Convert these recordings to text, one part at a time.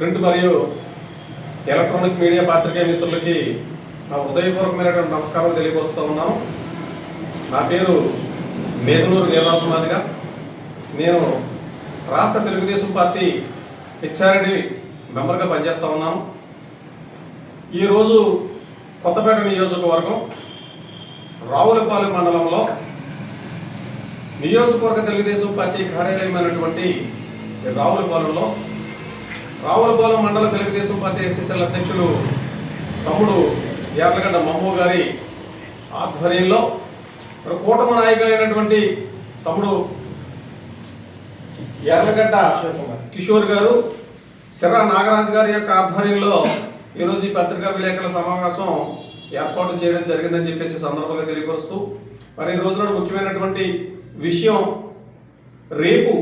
Print మరియు electronic media పాత్రికేయ మిత్రులకి నా హృదయపూర్వకమైనటువంటి నమస్కారాలు తెలియపరుస్తూ ఉన్నాను. నా పేరు మేదునూరు వీరరాజు మాదిగ. నేను రాష్ట్ర తెలుగుదేశం పార్టీ హెచ్ఆర్డి మెంబర్గా పనిచేస్తూ ఉన్నాను. ఈరోజు కొత్తపేట నియోజకవర్గం రావులపాలెం మండలంలో నియోజకవర్గ తెలుగుదేశం పార్టీ కార్యాలయమైనటువంటి రావులపాలెం మండల తెలుగుదేశం పార్టీ ఎస్ఎస్ఎల్ అధ్యక్షులు తమ్ముడు యార్లగడ్డ మమ్మూ గారి ఆధ్వర్యంలో కూటమి నాయకులైనటువంటి తమ్ముడు యార్లగడ్డ కిషోర్ గారు, సిర్రా నాగరాజు గారి యొక్క ఆధ్వర్యంలో ఈరోజు ఈ పత్రికా విలేకరుల సమావేశం ఏర్పాటు చేయడం జరిగిందని చెప్పేసి సందర్భంగా తెలియపరుస్తూ, మరి ఈ రోజున ముఖ్యమైనటువంటి విషయం, రేపు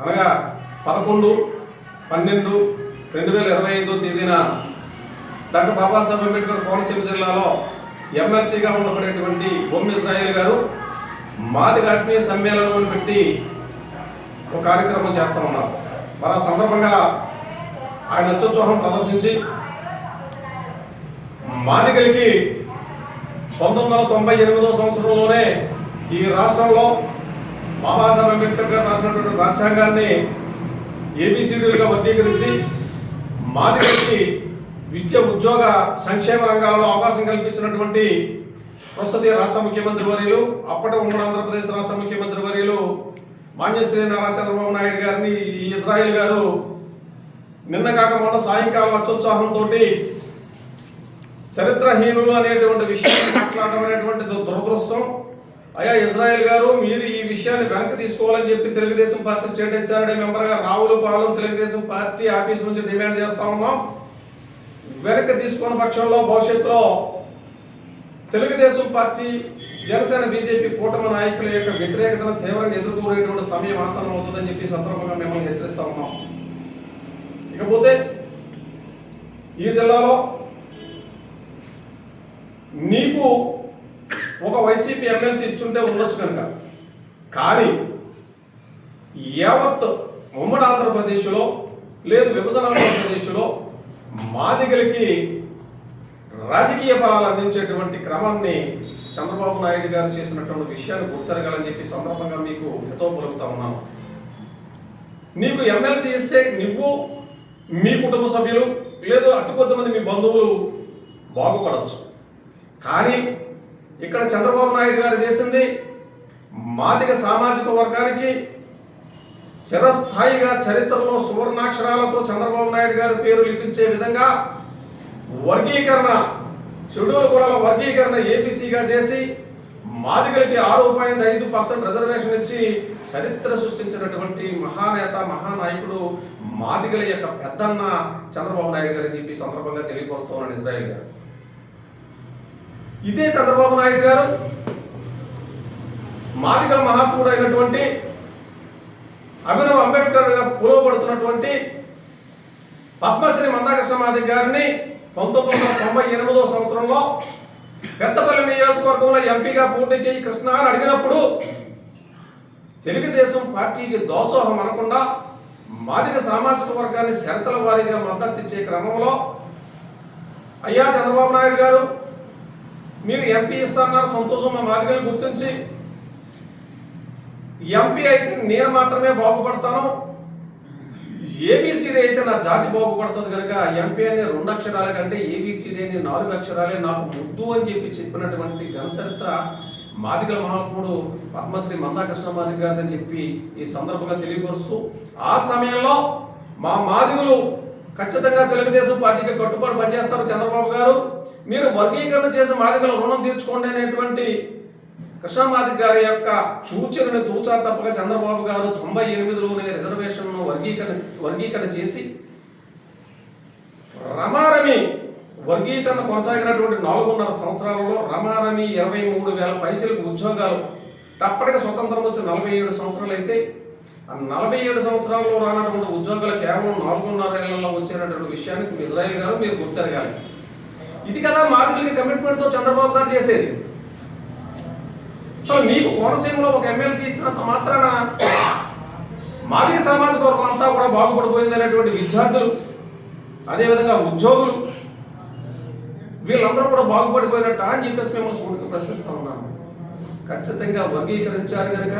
అనగా 11/12/2025 తేదీన డాక్టర్ బాబాసాహెబ్ అంబేద్కర్ కోనసీమ జిల్లాలో ఎమ్మెల్సీగా ఉండబడేటువంటి బొమ్మి ఇజ్రాయిల్ గారు మాదిగ ఆత్మీయ సమ్మేళనం అని పెట్టి ఒక కార్యక్రమం చేస్తూ ఉన్నారు. మరి ఆ సందర్భంగా ఆయన అత్యుత్సాహం ప్రదర్శించి మాదిగలకి 1998 సంవత్సరంలోనే ఈ రాష్ట్రంలో బాబాసాహెబ్ అంబేద్కర్ గారు రాసినటువంటి రాజ్యాంగాన్ని ఏబిసిడీలుగా వర్గీకరించి మాదిగలకి విద్య, ఉద్యోగ, సంక్షేమ రంగాలలో అవకాశం కల్పించినటువంటి ప్రస్తుత రాష్ట్ర ముఖ్యమంత్రి వర్యులు, అప్పటి ఉమ్మడి ఆంధ్రప్రదేశ్ రాష్ట్ర ముఖ్యమంత్రి వర్యులు మాన్యశ్రీ నారా చంద్రబాబు నాయుడు గారిని ఈ ఇజ్రాయిల్ గారు నిన్న కాక మొన్న సాయంకాలం అత్యుత్సాహంతో చరిత్రహీనులు అనేటువంటి విషయాన్ని మాట్లాడడం అనేటువంటి దురదృష్టం. అయ్యా ఇజ్రాయిల్ గారు, మీరు ఈ విషయాన్ని వెనక్కి తీసుకోవాలని చెప్పి తెలుగుదేశం పార్టీ స్టేట్ హెచ్ఆర్డీ మెంబర్గా రావులపాలెం తెలుగుదేశం పార్టీ ఆఫీస్ నుంచి డిమాండ్ చేస్తా ఉన్నాం. వెనక్కి తీసుకున్న పక్షంలో భవిష్యత్తులో తెలుగుదేశం పార్టీ, జనసేన, బీజేపీ కూటమి నాయకుల యొక్క వ్యతిరేకతను తీవ్రంగా ఎదుర్కొనేటువంటి సమయం ఆసనం అవుతుందని చెప్పి సందర్భంగా మిమ్మల్ని హెచ్చరిస్తా ఉన్నాం. ఇకపోతే ఈ జిల్లాలో నీకు ఒక వైసీపీ ఎమ్మెల్సీ ఇచ్చుంటే ఉండొచ్చు కనుక, కానీ యావత్ ఉమ్మడి ఆంధ్రప్రదేశ్లో లేదు విభజన ఆంధ్రప్రదేశ్లో మాదిగలకి రాజకీయ ఫలాలు అందించేటువంటి క్రమాన్ని చంద్రబాబు నాయుడు గారు చేసినటువంటి విషయాన్ని గుర్తెరగాలని చెప్పి సందర్భంగా మీకు హితవు పలుకుతా ఉన్నాను. నీకు ఎమ్మెల్సీ ఇస్తే నువ్వు, మీ కుటుంబ సభ్యులు, లేదు అతి కొద్దిమంది మీ బంధువులు బాగుపడవచ్చు. కానీ ఇక్కడ చంద్రబాబు నాయుడు గారు చేసింది మాదిగ సామాజిక వర్గానికి చిరస్థాయిగా చరిత్రలో సువర్ణాక్షరాలతో చంద్రబాబు నాయుడు గారి పేరు లిఖించే విధంగా వర్గీకరణ, షెడ్యూల్ కులాల వర్గీకరణ ఏబీసీగా చేసి మాదిగలకి 6.5% రిజర్వేషన్ ఇచ్చి చరిత్ర సృష్టించినటువంటి మహానేత, మహానాయకుడు, మాదిగల యొక్క పెద్దన్న చంద్రబాబు నాయుడు గారు చెప్పి సందర్భంగా తెలియపరుస్తున్నాను ఇజ్రాయిల్ గారు. ఇదే చంద్రబాబు నాయుడు గారు మాదిగల మహాత్ముడు అయినటువంటి అభినవ్ అంబేద్కర్గా పిలువబడుతున్నటువంటి పద్మశ్రీ మందాకృష్ణ మాదిగ గారిని 1998 సంవత్సరంలో పెద్దపల్లి నియోజకవర్గంలో ఎంపీగా పోటీ చేయి కృష్ణ అని అడిగినప్పుడు తెలుగుదేశం పార్టీకి దోసోహం అనకుండా మాదిగ సామాజిక వర్గాన్ని షరతుల వారీగా మద్దతు ఇచ్చే క్రమంలో, అయ్యా చంద్రబాబు నాయుడు గారు, మీరు ఎంపీ ఇస్తున్నారు సంతోషం, మా మాదిగలు గుర్తించి ఎంపీ అయితే నేను మాత్రమే బాగుపడతాను, ఏబిసిడి అయితే నా జాతి బాగుపడుతుంది కనుక ఎంపీ అనే 2 అక్షరాల కంటే ఏబిసిడి అనే 4 అక్షరాలే నాకు ముద్దు అని చెప్పి చెప్పినటువంటి ఘనచరిత్ర మాదిగల మహాత్ముడు పద్మశ్రీ మందాకృష్ణ మాదిగ గారిని చెప్పి ఈ సందర్భంగా తెలియపరుస్తూ, ఆ సమయంలో మా మాదిగలు ఖచ్చితంగా తెలుగుదేశం పార్టీకి కట్టుబడి పనిచేస్తారు చంద్రబాబు గారు, మీరు వర్గీకరణ చేసి మాదిగల రుణం తీర్చుకోండి అనేటువంటి కృష్ణ మాదిగ గారి యొక్క సూచనను తూచా తప్పగా చంద్రబాబు గారు 98లోనే రిజర్వేషన్ను వర్గీకరణ చేసి రమారమి వర్గీకరణ కొనసాగినటువంటి 4.5 సంవత్సరాలలో రమారమి 23,000 పైచలకు ఉద్యోగాలు. అప్పటికి స్వతంత్రం వచ్చి 47 సంవత్సరాలు అయితే ఆ 47 సంవత్సరాల్లో రానటువంటి ఉద్యోగాలు కేవలం 4.5 ఏళ్లలో వచ్చేటటువంటి విషయానికి ఇజ్రాయిల్ గారు మీరు గుర్తెరగాలి. ఇది కదా మాదిగలకి కమిట్మెంట్తో చంద్రబాబు గారు చేసేది. సో మీకు కోనసీమలో ఒక ఎమ్మెల్సీ ఇచ్చినంత మాత్రాన మాదిగ సామాజిక వర్గం అంతా కూడా బాగుపడిపోయింది అనేటువంటి విద్యార్థులు అదేవిధంగా ఉద్యోగులు వీళ్ళందరూ కూడా బాగుపడిపోయినట్ట అని చెప్పేసి మేము సూటిగా ప్రశ్నిస్తూ ఉన్నాను. ఖచ్చితంగా వర్గీకరించారు కనుక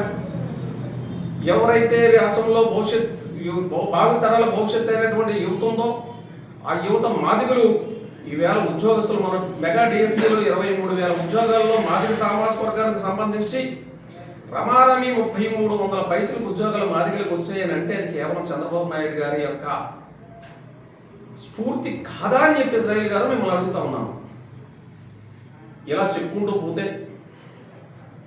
ఎవరైతే రాష్ట్రంలో భావితరాల భవిష్యత్తు అయినటువంటి యువత ఉందో ఆ యువత మాదిగలు ఈవేళ ఉద్యోగస్తులు మన మెగా డిఎస్సీలో 23,000 ఉద్యోగాల్లో మాదిగ సామాజిక వర్గానికి సంబంధించి రమారమి 3,300 పైచలకు ఉద్యోగాలు మాదిగలకు వచ్చాయని అంటే అది కేవలం చంద్రబాబు నాయుడు గారి యొక్క స్ఫూర్తి కాదా అని చెప్పి ఇజ్రాయిల్ గారు మిమ్మల్ని అడుగుతా ఉన్నాను. ఇలా చెప్పుకుంటూ పోతే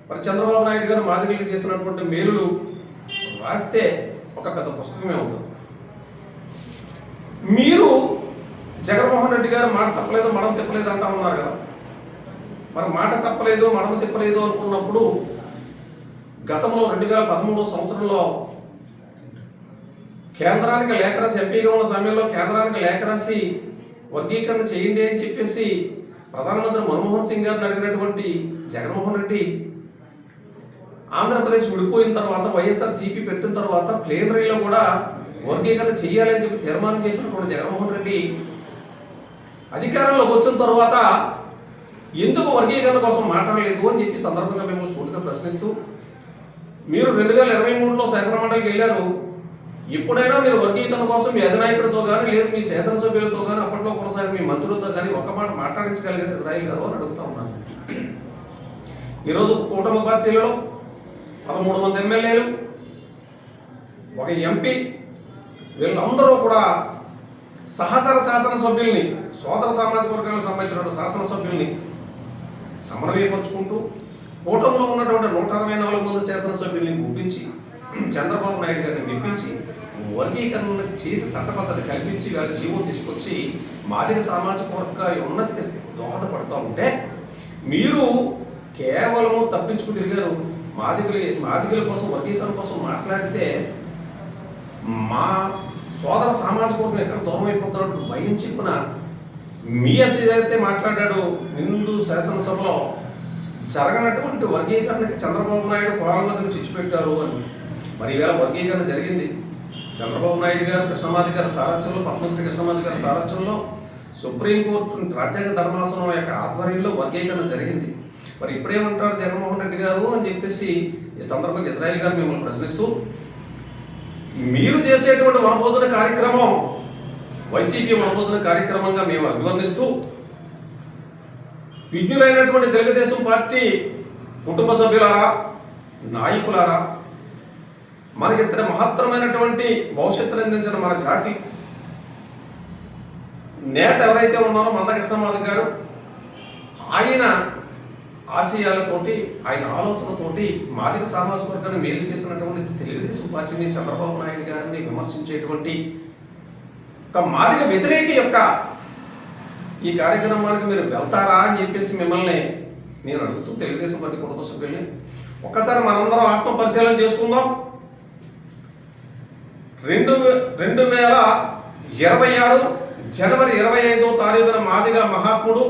మరి చంద్రబాబు నాయుడు గారు మాదిగలకు చేసినటువంటి మేలులు రాస్తే ఒక పెద్ద పుస్తకమే అవుతుంది. మీరు జగన్మోహన్ రెడ్డి గారు మాట తప్పలేదు మడమ తిప్పలేదు అంటా ఉన్నారు కదా. మరి మాట తప్పలేదు మడమ తిప్పలేదు అనుకున్నప్పుడు గతంలో 2013 సంవత్సరంలో కేంద్రానికి లేఖ రాసి ఎంపీగా ఉన్న సమయంలో కేంద్రానికి లేఖ రాసి వర్గీకరణ చేయండి అని చెప్పేసి ప్రధానమంత్రి మన్మోహన్ సింగ్ గారిని అడిగినటువంటి జగన్మోహన్ రెడ్డి ఆంధ్రప్రదేశ్ విడిపోయిన తర్వాత వైఎస్ఆర్సీపీ పెట్టిన తర్వాత ప్లేనరీలో కూడా వర్గీకరణ చేయాలని చెప్పి తీర్మానం చేసినటువంటి జగన్మోహన్ రెడ్డి అధికారంలోకి వచ్చిన తర్వాత ఎందుకు వర్గీకరణ కోసం మాట్లాడలేదు అని చెప్పి సందర్భంగా మేము సూటిగా ప్రశ్నిస్తూ మీరు 2023లో శాసనమండలికి వెళ్ళారు, ఎప్పుడైనా మీరు వర్గీకరణ కోసం మీ అధినాయకుడితో కానీ లేదు మీ శాసనసభ్యులతో కానీ అప్పట్లో కొనసాగి మీ మంత్రులతో కానీ ఒక్క మాట మాట్లాడించగలిగేది ఇజ్రాయిల్ గారు అని అడుగుతా ఉన్నాను. ఈరోజు కూటమి పార్టీలలో 13 మంది ఎమ్మెల్యేలు, ఒక ఎంపీ, వీళ్ళందరూ కూడా సహచర శాసనసభ్యుల్ని సోదర సామాజిక వర్గాలకు సంబంధించిన శాసనసభ్యుల్ని సమన్వయపరుచుకుంటూ కూటమిలో ఉన్నటువంటి 164 మంది శాసనసభ్యుల్ని గుప్పించి చంద్రబాబు నాయుడు గారిని మెప్పించి వర్గీకరణ చేసి చట్టబద్ధత కల్పించి వాళ్ళ జీవో తీసుకొచ్చి మాదిగ సామాజిక వర్గ ఉన్నతికి దోహదపడుతూ ఉంటే మీరు కేవలము తప్పించుకు తిరిగారు. మాదిగల కోసం వర్గీకరణ కోసం మాట్లాడితే మా సోదర సామాజిక వర్గం ఎక్కడ దూరం అయిపోతున్నట్టు భయం చెప్పిన మీ ఏదైతే మాట్లాడాడు నిండు శాసనసభలో జరగనటువంటి వర్గీకరణకి చంద్రబాబు నాయుడు పొలాల మధ్యలో చిచ్చుపెట్టారు అని. మరి ఈవేళ వర్గీకరణ జరిగింది. చంద్రబాబు నాయుడు గారు కృష్ణమాది గారి సారథ్యంలో, పద్మశ్రీ కృష్ణమాది గారి సారథ్యంలో సుప్రీంకోర్టు రాజ్యాంగ ధర్మాసనం యొక్క ఆధ్వర్యంలో వర్గీకరణ జరిగింది. మరి ఇప్పుడేమంటారు జగన్మోహన్ రెడ్డి గారు అని చెప్పేసి ఈ సందర్భంగా ఇజ్రాయిల్ గారు మిమ్మల్ని ప్రశ్నిస్తూ మీరు చేసేటువంటి వనభోజన కార్యక్రమం వైసీపీ వనభోజన కార్యక్రమంగా మేము అభివర్ణిస్తూ విజ్ఞులైనటువంటి తెలుగుదేశం పార్టీ కుటుంబ సభ్యులారా, నాయకులారా, మనకింతటి మహత్తరమైనటువంటి భవిష్యత్తును అందించిన మన జాతి నేత ఎవరైతే ఉన్నారో మందకృష్ణమాది గారు, ఆయన ఆశయాలతోటి ఆయన ఆలోచనతోటి మాదిగ సామాజిక వర్గాన్ని మేలు చేసినటువంటి తెలుగుదేశం పార్టీని చంద్రబాబు నాయుడు గారిని విమర్శించేటువంటి ఒక మాదిగ వ్యతిరేక యొక్క ఈ కార్యక్రమానికి మీరు వెళ్తారా అని చెప్పేసి మిమ్మల్ని నేను అడుగుతూ తెలుగుదేశం పార్టీ కుటుంబ సభ్యుల్ని ఒక్కసారి మనందరం ఆత్మ పరిశీలన చేసుకుందాం. 2026 జనవరి 25వ తారీఖున మాదిగ మహాత్ముడు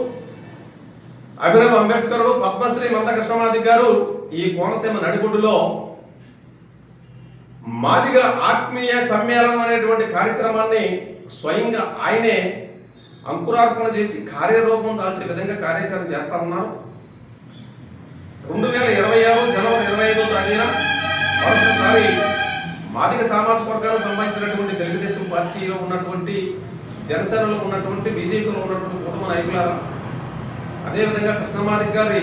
అభినవ్ అంబేద్కరుడు పద్మశ్రీ మందకృష్ణమాది గారు ఈ కోనసీమ నడిబొడ్డులో మాదిగ ఆత్మీయ సమ్మేళనం అనేటువంటి కార్యక్రమాన్ని స్వయంగా ఆయనే అంకురార్పణ చేసి కార్యరూపం దాల్చే విధంగా కార్యాచరణ చేస్తా ఉన్నారు. 2026 జనవరి 25వ తారీఖున మరొకసారి మాదిగ సామాజిక వర్గాలకు సంబంధించినటువంటి తెలుగుదేశం పార్టీలో ఉన్నటువంటి, జనసేనలో ఉన్నటువంటి, బీజేపీలో ఉన్నటువంటి కుటుంబ నాయకులారా, అదేవిధంగా కృష్ణమాది గారి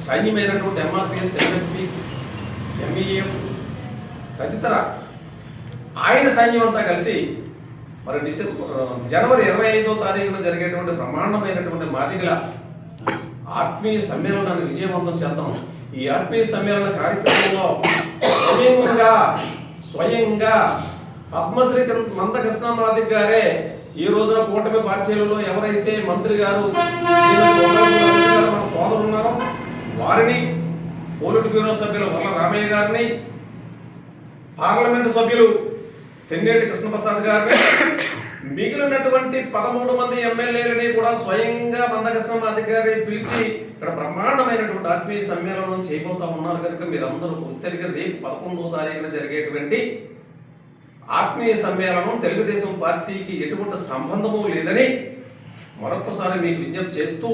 సైన్యమైనటువంటి ఎంఆర్పిఎస్, ఎంఎస్పి, ఎంఈఎఫ్ తదితర ఆయన సైన్యం అంతా కలిసి మరి జనవరి 25వ తారీఖున జరిగేటువంటి బ్రహ్మాండమైనటువంటి మాదిగల ఆత్మీయ సమ్మేళనాన్ని విజయవంతం చేద్దాం. ఈ ఆత్మీయ సమ్మేళన కార్యక్రమంలో స్వయంగా పద్మశ్రీ మందకృష్ణమాది గారే ఈ రోజున కూటమి పార్టీలలో ఎవరైతే మంత్రి గారు మన సోదరులు ఉన్నారో వారిని, పోలిట్ బ్యూరో సభ్యులు వల్ల రామయ్య గారిని, పార్లమెంటు సభ్యులు తెన్నేటి కృష్ణప్రసాద్ గారిని, మిగిలినటువంటి 13 మంది ఎమ్మెల్యేలని కూడా స్వయంగా మందకృష్ణమాది గారి పిలిచి ఇక్కడ బ్రహ్మాండమైనటువంటి ఆత్మీయ సమ్మేళనం చేయబోతా ఉన్నారు కనుక మీరందరూ గుర్తెరిగి రేపు 11వ తారీఖున జరిగేటువంటి ఆత్మీయ సమ్మేళనం తెలుగుదేశం పార్టీకి ఎటువంటి సంబంధము లేదని మరొకసారి మీకు విజ్ఞప్తి చేస్తూ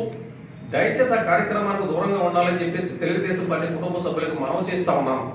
దయచేసి ఆ కార్యక్రమానికి దూరంగా ఉండాలని చెప్పేసి తెలుగుదేశం పార్టీ కుటుంబ సభ్యులకు మనవి చేస్తా ఉన్నాను.